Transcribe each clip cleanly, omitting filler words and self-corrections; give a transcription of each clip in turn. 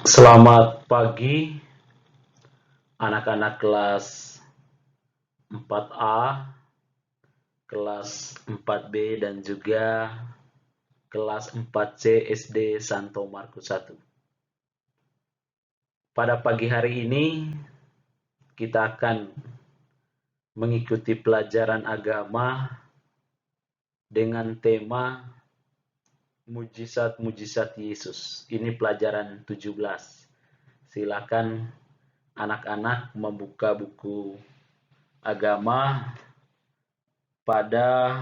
Selamat pagi, anak-anak kelas 4A, kelas 4B, dan juga kelas 4C SD Santo Markus 1. Pada pagi hari ini, kita akan mengikuti pelajaran agama dengan tema Mujizat-mujizat Yesus. Ini pelajaran 17. Silakan anak-anak membuka buku agama pada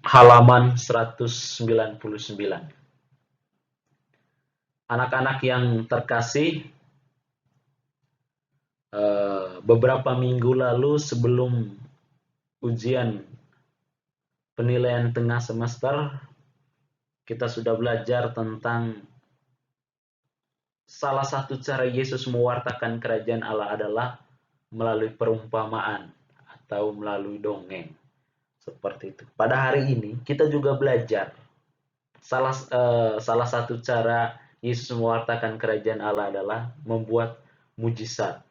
halaman 199. Anak-anak yang terkasih, beberapa minggu lalu sebelum ujian penilaian tengah semester, kita sudah belajar tentang salah satu cara Yesus mewartakan kerajaan Allah adalah melalui perumpamaan atau melalui dongeng. Seperti itu. Pada hari ini kita juga belajar salah satu cara Yesus mewartakan kerajaan Allah adalah membuat mujizat.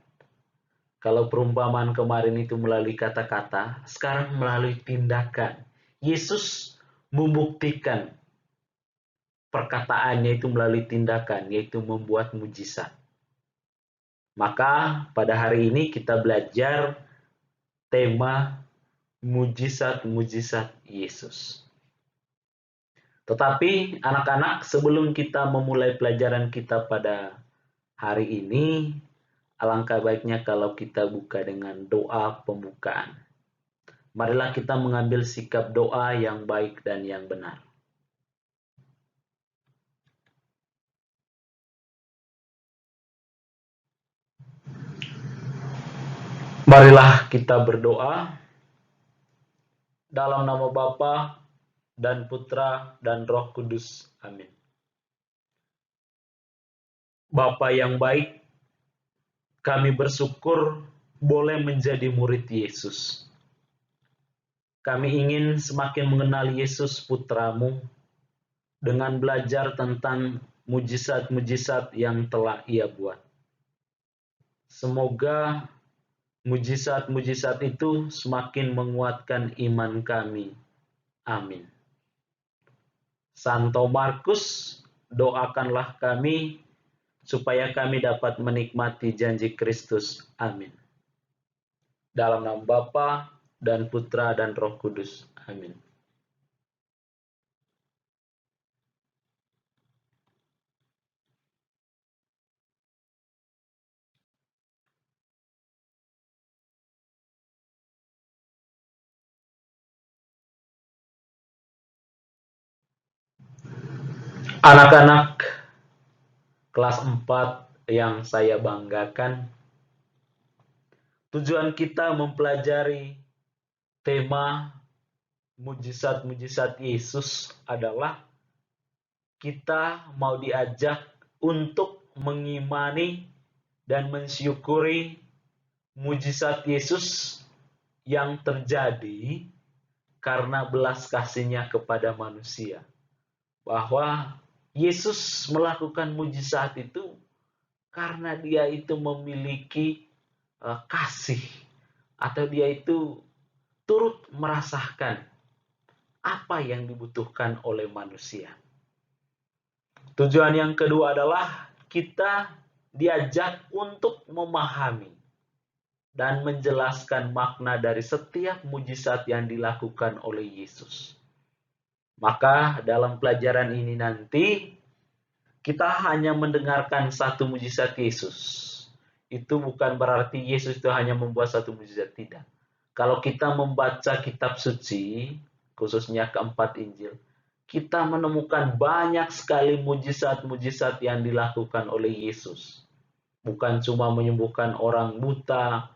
Kalau perumpamaan kemarin itu melalui kata-kata, sekarang melalui tindakan. Yesus membuktikan perkataannya itu melalui tindakan, yaitu membuat mujizat. Maka pada hari ini kita belajar tema mujizat-mujizat Yesus. Tetapi anak-anak, sebelum kita memulai pelajaran kita pada hari ini, alangkah baiknya kalau kita buka dengan doa pembukaan. Marilah kita mengambil sikap doa yang baik dan yang benar. Marilah kita berdoa dalam nama Bapa dan Putra dan Roh Kudus. Amin. Bapa yang baik, kami bersyukur boleh menjadi murid Yesus. Kami ingin semakin mengenal Yesus Putramu dengan belajar tentang mujizat-mujizat yang telah Ia buat. Semoga mujizat-mujizat itu semakin menguatkan iman kami. Amin. Santo Markus, doakanlah kami supaya kami dapat menikmati janji Kristus. Amin. Dalam nama Bapa dan Putra dan Roh Kudus. Amin. Anak-anak kelas 4 yang saya banggakan, tujuan kita mempelajari tema mujizat-mujizat Yesus adalah kita mau diajak untuk mengimani dan mensyukuri mujizat Yesus yang terjadi karena belas kasihnya kepada manusia. Bahwa Yesus melakukan mujizat itu karena dia itu memiliki kasih, atau dia itu turut merasakan apa yang dibutuhkan oleh manusia. Tujuan yang kedua adalah kita diajak untuk memahami dan menjelaskan makna dari setiap mujizat yang dilakukan oleh Yesus. Maka dalam pelajaran ini nanti kita hanya mendengarkan satu mujizat Yesus. Itu bukan berarti Yesus itu hanya membuat satu mujizat, tidak. Kalau kita membaca kitab suci, khususnya keempat Injil, kita menemukan banyak sekali mujizat-mujizat yang dilakukan oleh Yesus. Bukan cuma menyembuhkan orang buta,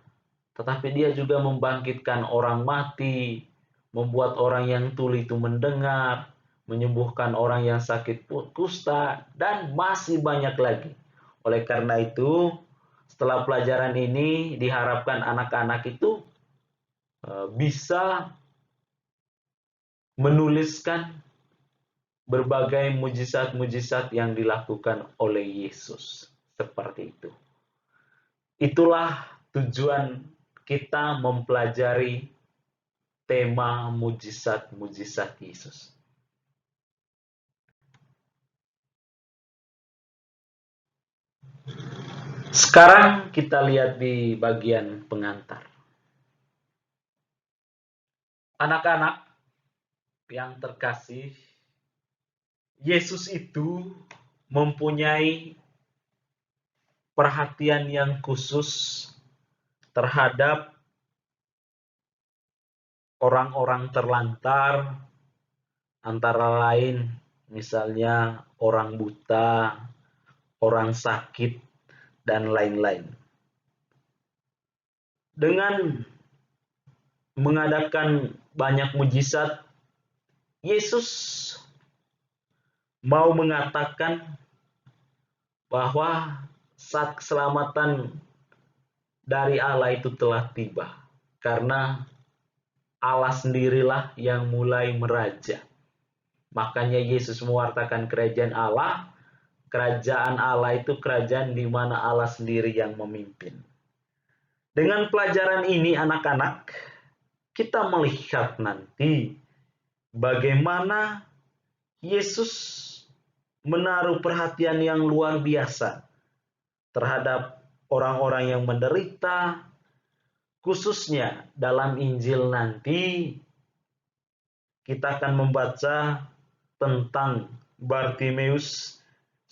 tetapi dia juga membangkitkan orang mati, membuat orang yang tuli itu mendengar, menyembuhkan orang yang sakit kusta, dan masih banyak lagi. Oleh karena itu, setelah pelajaran ini diharapkan anak-anak itu bisa menuliskan berbagai mujizat-mujizat yang dilakukan oleh Yesus. Seperti itu. Itulah tujuan kita mempelajari tema mujizat-mujizat Yesus. Sekarang kita lihat di bagian pengantar. Anak-anak yang terkasih, Yesus itu mempunyai perhatian yang khusus terhadap orang-orang terlantar, antara lain misalnya orang buta, orang sakit, dan lain-lain. Dengan mengadakan banyak mujizat, Yesus mau mengatakan bahwa saat keselamatan dari Allah itu telah tiba. Karena Allah sendirilah yang mulai meraja. Makanya Yesus mewartakan kerajaan Allah. Kerajaan Allah itu kerajaan di mana Allah sendiri yang memimpin. Dengan pelajaran ini anak-anak, kita melihat nanti bagaimana Yesus menaruh perhatian yang luar biasa terhadap orang-orang yang menderita, khususnya dalam Injil nanti kita akan membaca tentang Bartimeus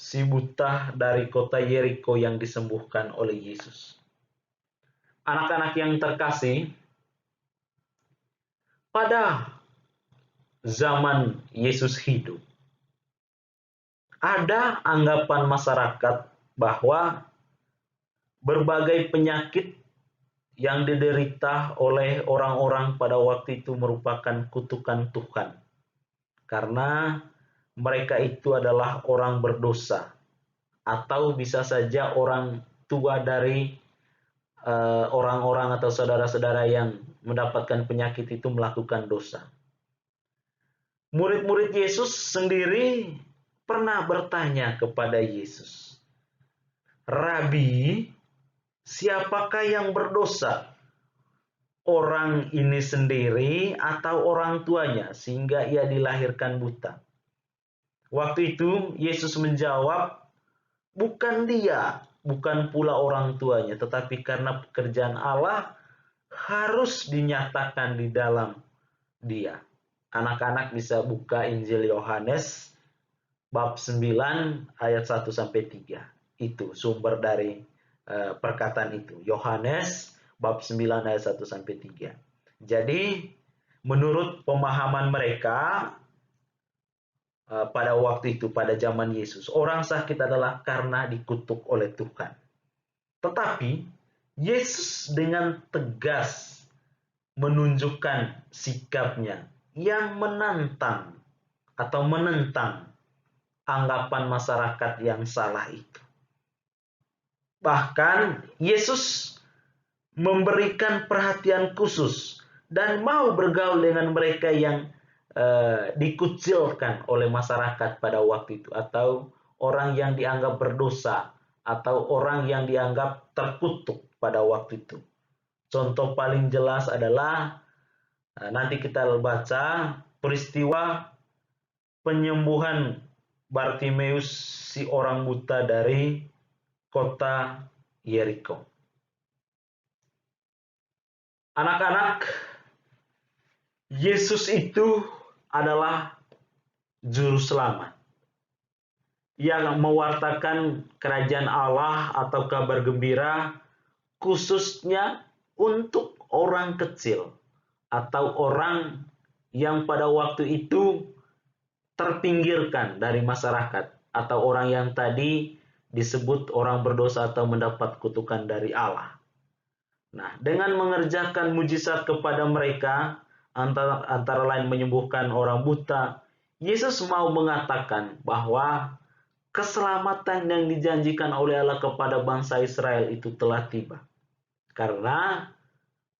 si buta dari kota Yeriko yang disembuhkan oleh Yesus. Anak-anak yang terkasih, pada zaman Yesus hidup, ada anggapan masyarakat bahwa berbagai penyakit yang diderita oleh orang-orang pada waktu itu merupakan kutukan Tuhan. Karena mereka itu adalah orang berdosa. Atau bisa saja orang tua dari orang-orang atau saudara-saudara yang mendapatkan penyakit itu melakukan dosa. Murid-murid Yesus sendiri pernah bertanya kepada Yesus, "Rabi, siapakah yang berdosa? Orang ini sendiri atau orang tuanya sehingga ia dilahirkan buta?" Waktu itu Yesus menjawab, "Bukan dia, bukan pula orang tuanya, tetapi karena pekerjaan Allah harus dinyatakan di dalam dia." Anak-anak bisa buka Injil Yohanes bab 9 ayat 1 sampai 3. Itu sumber dari perkataan itu. Yohanes bab 9 ayat 1 sampai 3. Jadi menurut pemahaman mereka pada waktu itu, pada zaman Yesus, orang sakit adalah karena dikutuk oleh Tuhan. Tetapi Yesus dengan tegas menunjukkan sikapnya yang menantang atau menentang anggapan masyarakat yang salah itu. Bahkan Yesus memberikan perhatian khusus dan mau bergaul dengan mereka yang dikucilkan oleh masyarakat pada waktu itu, atau orang yang dianggap berdosa, atau orang yang dianggap terkutuk pada waktu itu. Contoh paling jelas adalah nanti kita baca peristiwa penyembuhan Bartimeus si orang buta dari kota Yeriko. Anak-anak, Yesus itu adalah juru selamat yang mewartakan kerajaan Allah atau kabar gembira khususnya untuk orang kecil atau orang yang pada waktu itu terpinggirkan dari masyarakat, atau orang yang tadi disebut orang berdosa atau mendapat kutukan dari Allah. Nah, dengan mengerjakan mujizat kepada mereka, antara lain menyembuhkan orang buta, Yesus mau mengatakan bahwa keselamatan yang dijanjikan oleh Allah kepada bangsa Israel itu telah tiba. Karena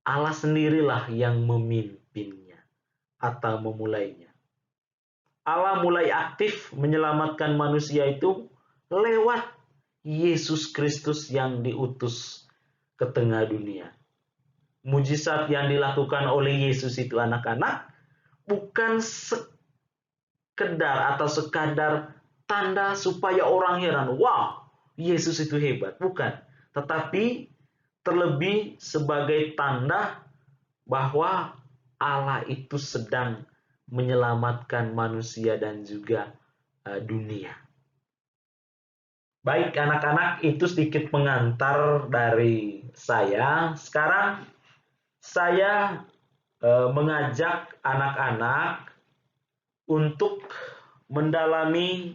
Allah sendirilah yang memimpinnya atau memulainya. Allah mulai aktif menyelamatkan manusia itu lewat Yesus Kristus yang diutus ke tengah dunia. Mujizat yang dilakukan oleh Yesus itu anak-anak bukan sekedar atau sekadar tanda supaya orang heran, wow, Yesus itu hebat. Bukan. Tetapi terlebih sebagai tanda bahwa Allah itu sedang menyelamatkan manusia dan juga dunia. Baik anak-anak, itu sedikit pengantar dari saya. Sekarang saya mengajak anak-anak untuk mendalami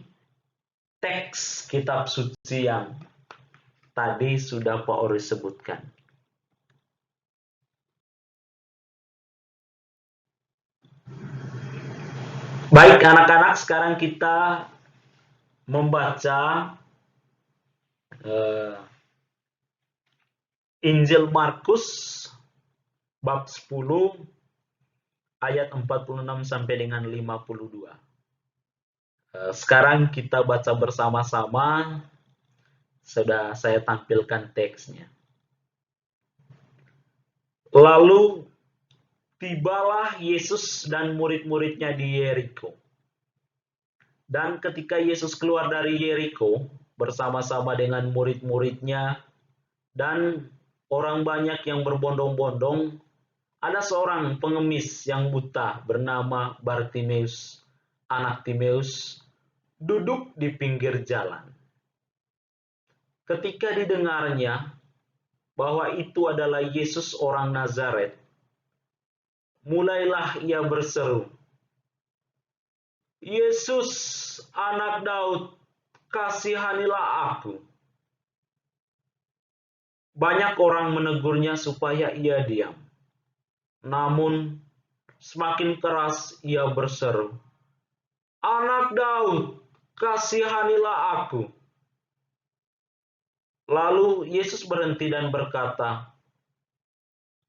teks kitab suci yang tadi sudah Pak Ori sebutkan. Baik anak-anak, sekarang kita membaca Injil Markus bab 10 ayat 46 sampai dengan 52. Sekarang kita baca bersama-sama. Sudah saya tampilkan teksnya. Lalu tibalah Yesus dan murid-muridnya di Yeriko. Dan ketika Yesus keluar dari Yeriko bersama-sama dengan murid-muridnya dan orang banyak yang berbondong-bondong, ada seorang pengemis yang buta bernama Bartimeus, anak Timeus, duduk di pinggir jalan. Ketika didengarnya bahwa itu adalah Yesus orang Nazaret, mulailah ia berseru, "Yesus, anak Daud, kasihanilah aku." Banyak orang menegurnya supaya ia diam. Namun semakin keras ia berseru, "Anak Daud, kasihanilah aku." Lalu Yesus berhenti dan berkata,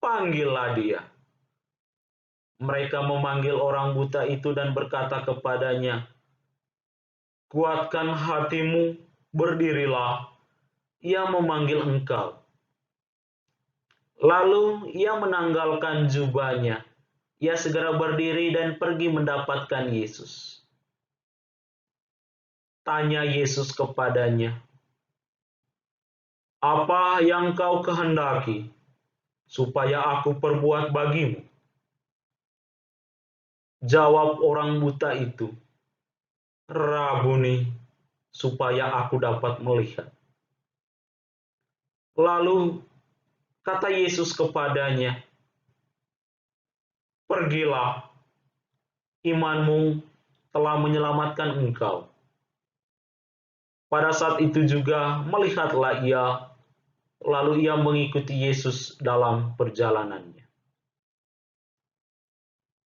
"Panggillah dia." Mereka memanggil orang buta itu dan berkata kepadanya, "Kuatkan hatimu, berdirilah, ia memanggil engkau." Lalu ia menanggalkan jubahnya. Ia segera berdiri dan pergi mendapatkan Yesus. Tanya Yesus kepadanya, "Apa yang kau kehendaki supaya aku perbuat bagimu?" Jawab orang buta itu, "Rabuni, supaya aku dapat melihat." Lalu kata Yesus kepadanya, "Pergilah, imanmu telah menyelamatkan engkau." Pada saat itu juga melihatlah ia, lalu ia mengikuti Yesus dalam perjalanannya.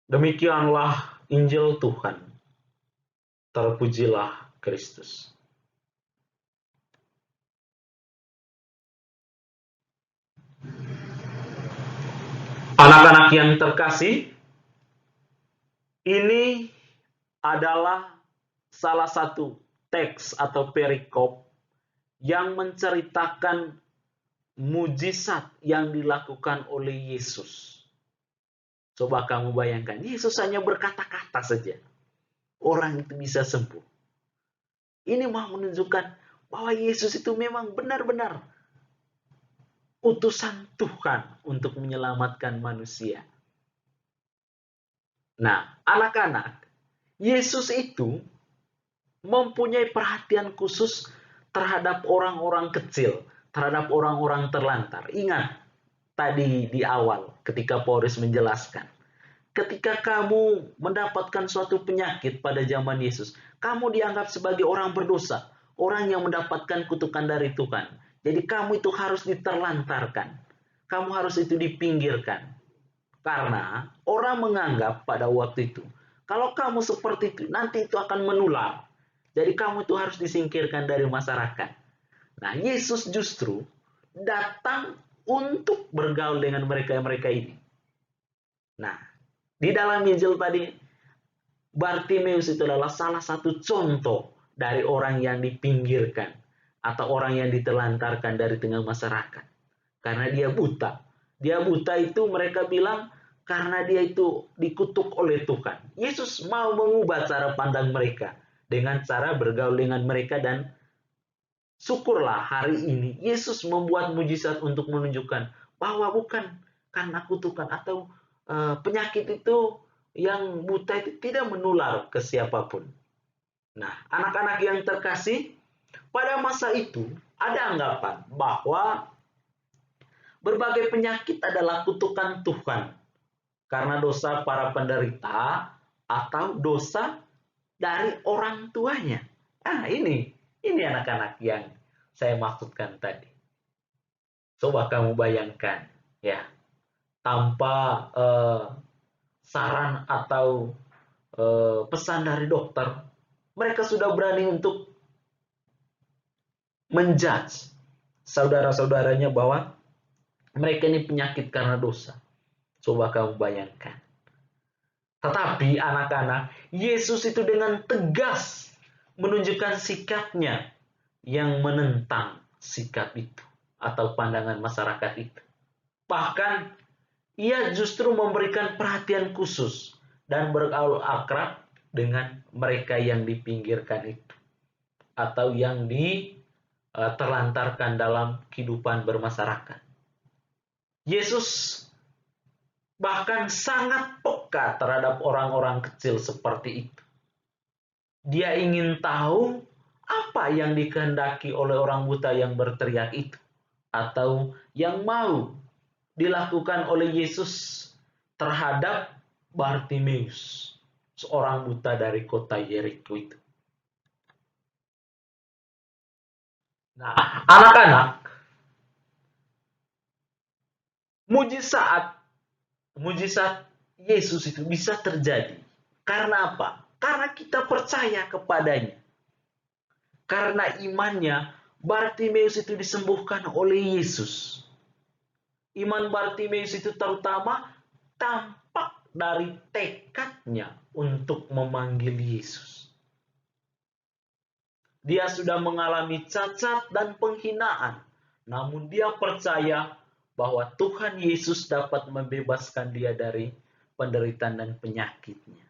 Demikianlah Injil Tuhan. Terpujilah Kristus. Anak-anak yang terkasih, ini adalah salah satu teks atau perikop yang menceritakan mujizat yang dilakukan oleh Yesus. Coba kamu bayangkan, Yesus hanya berkata-kata saja. Orang itu bisa sembuh. Ini mau menunjukkan bahwa Yesus itu memang benar-benar utusan Tuhan untuk menyelamatkan manusia. Nah, anak-anak, Yesus itu mempunyai perhatian khusus terhadap orang-orang kecil, terhadap orang-orang terlantar. Ingat tadi di awal ketika Paulus menjelaskan, ketika kamu mendapatkan suatu penyakit pada zaman Yesus, kamu dianggap sebagai orang berdosa, orang yang mendapatkan kutukan dari Tuhan. Jadi kamu itu harus diterlantarkan. Kamu harus itu dipinggirkan. Karena orang menganggap pada waktu itu, kalau kamu seperti itu, nanti itu akan menular. Jadi kamu itu harus disingkirkan dari masyarakat. Nah, Yesus justru datang untuk bergaul dengan mereka-mereka ini. Nah, di dalam Injil tadi, Bartimeus itu adalah salah satu contoh dari orang yang dipinggirkan atau orang yang ditelantarkan dari tengah masyarakat. Karena dia buta. Dia buta itu mereka bilang karena dia itu dikutuk oleh Tuhan. Yesus mau mengubah cara pandang mereka dengan cara bergaul dengan mereka, dan syukurlah hari ini Yesus membuat mujizat untuk menunjukkan bahwa bukan karena kutukan atau penyakit itu yang buta itu tidak menular ke siapapun. Nah, anak-anak yang terkasih, pada masa itu ada anggapan bahwa berbagai penyakit adalah kutukan Tuhan karena dosa para penderita atau dosa dari orang tuanya. Ini anak-anak yang saya maksudkan tadi. Coba kamu bayangkan, ya, tanpa saran atau pesan dari dokter, mereka sudah berani untuk menjudge saudara-saudaranya bahwa mereka ini penyakit karena dosa. Coba kamu bayangkan. Tetapi anak-anak, Yesus itu dengan tegas menunjukkan sikapnya yang menentang sikap itu atau pandangan masyarakat itu. Bahkan ia justru memberikan perhatian khusus dan bergaul akrab dengan mereka yang dipinggirkan itu atau yang diterlantarkan dalam kehidupan bermasyarakat. Yesus bahkan sangat peka terhadap orang-orang kecil seperti itu. Dia ingin tahu apa yang dikehendaki oleh orang buta yang berteriak itu, atau yang mau dilakukan oleh Yesus terhadap Bartimeus, seorang buta dari kota Yeriko itu. Nah, anak-anak, mujizat Yesus itu bisa terjadi. Karena apa? Karena kita percaya kepadanya. Karena imannya, Bartimeus itu disembuhkan oleh Yesus. Iman Bartimeus itu terutama tampak dari tekadnya untuk memanggil Yesus. Dia sudah mengalami cacat dan penghinaan, namun dia percaya bahwa Tuhan Yesus dapat membebaskan dia dari penderitaan dan penyakitnya.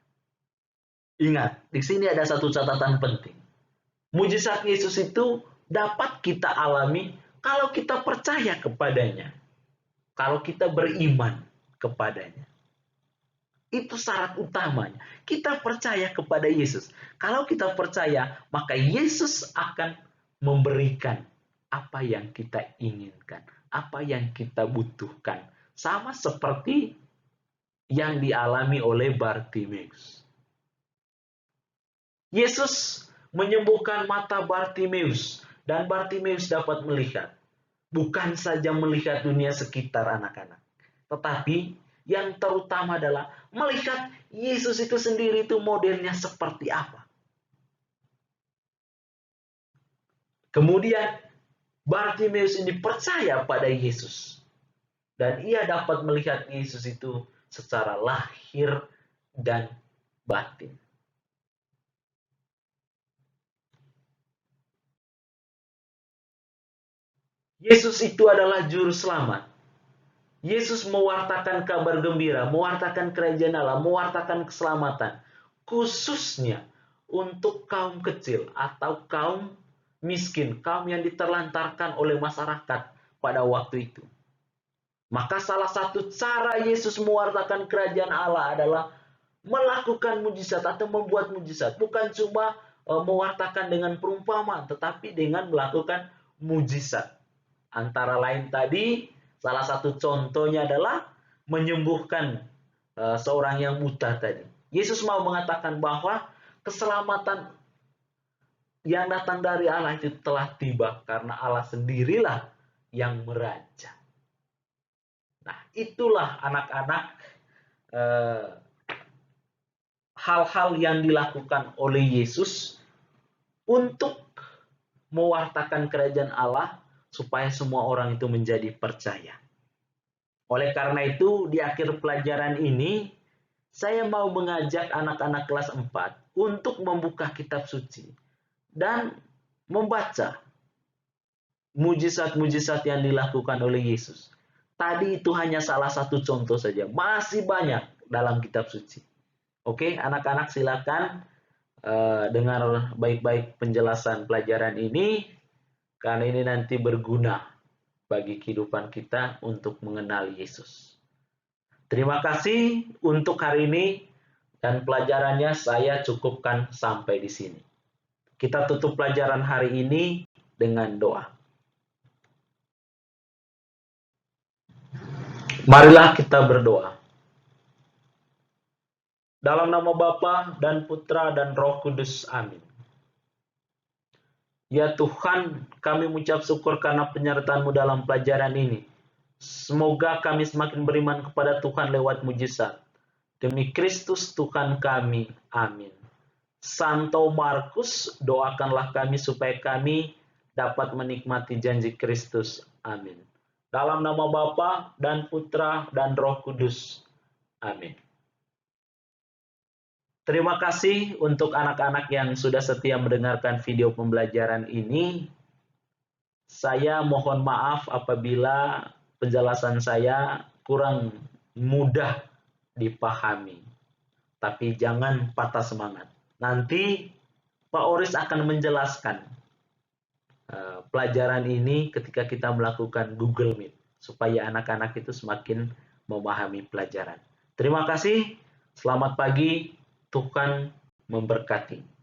Ingat, di sini ada satu catatan penting. Mujizat Yesus itu dapat kita alami kalau kita percaya kepadanya. Kalau kita beriman kepadanya. Itu syarat utamanya. Kita percaya kepada Yesus. Kalau kita percaya, maka Yesus akan memberikan apa yang kita inginkan, apa yang kita butuhkan. Sama seperti yang dialami oleh Bartimeus. Yesus menyembuhkan mata Bartimeus, dan Bartimeus dapat melihat. Bukan saja melihat dunia sekitar anak-anak, tetapi yang terutama adalah melihat Yesus itu sendiri itu modelnya seperti apa. Kemudian Bartimeus ini percaya pada Yesus, dan ia dapat melihat Yesus itu secara lahir dan batin. Yesus itu adalah juru selamat. Yesus mewartakan kabar gembira, mewartakan kerajaan Allah, mewartakan keselamatan. Khususnya untuk kaum kecil atau kaum miskin, kaum yang diterlantarkan oleh masyarakat pada waktu itu. Maka salah satu cara Yesus mewartakan kerajaan Allah adalah melakukan mujizat atau membuat mujizat. Bukan cuma mewartakan dengan perumpamaan, tetapi dengan melakukan mujizat. Antara lain tadi, salah satu contohnya adalah menyembuhkan seorang yang buta tadi. Yesus mau mengatakan bahwa keselamatan yang datang dari Allah itu telah tiba karena Allah sendirilah yang meraja. Nah, itulah anak-anak hal-hal yang dilakukan oleh Yesus untuk mewartakan kerajaan Allah supaya semua orang itu menjadi percaya. Oleh karena itu, di akhir pelajaran ini, saya mau mengajak anak-anak kelas 4 untuk membuka kitab suci dan membaca mujizat-mujizat yang dilakukan oleh Yesus. Tadi itu hanya salah satu contoh saja, masih banyak dalam kitab suci. Oke, anak-anak silakan dengar baik-baik penjelasan pelajaran ini, karena ini nanti berguna bagi kehidupan kita untuk mengenal Yesus. Terima kasih untuk hari ini, dan pelajarannya saya cukupkan sampai di sini. Kita tutup pelajaran hari ini dengan doa. Marilah kita berdoa. Dalam nama Bapa dan Putra dan Roh Kudus. Amin. Ya Tuhan, kami mengucap syukur karena penyertaan-Mu dalam pelajaran ini. Semoga kami semakin beriman kepada Tuhan lewat mujizat. Demi Kristus Tuhan kami. Amin. Santo Markus, doakanlah kami supaya kami dapat menikmati janji Kristus. Amin. Dalam nama Bapa dan Putra dan Roh Kudus. Amin. Terima kasih untuk anak-anak yang sudah setia mendengarkan video pembelajaran ini. Saya mohon maaf apabila penjelasan saya kurang mudah dipahami. Tapi jangan patah semangat. Nanti Pak Oris akan menjelaskan pelajaran ini ketika kita melakukan Google Meet, supaya anak-anak itu semakin memahami pelajaran. Terima kasih, selamat pagi, Tuhan memberkati.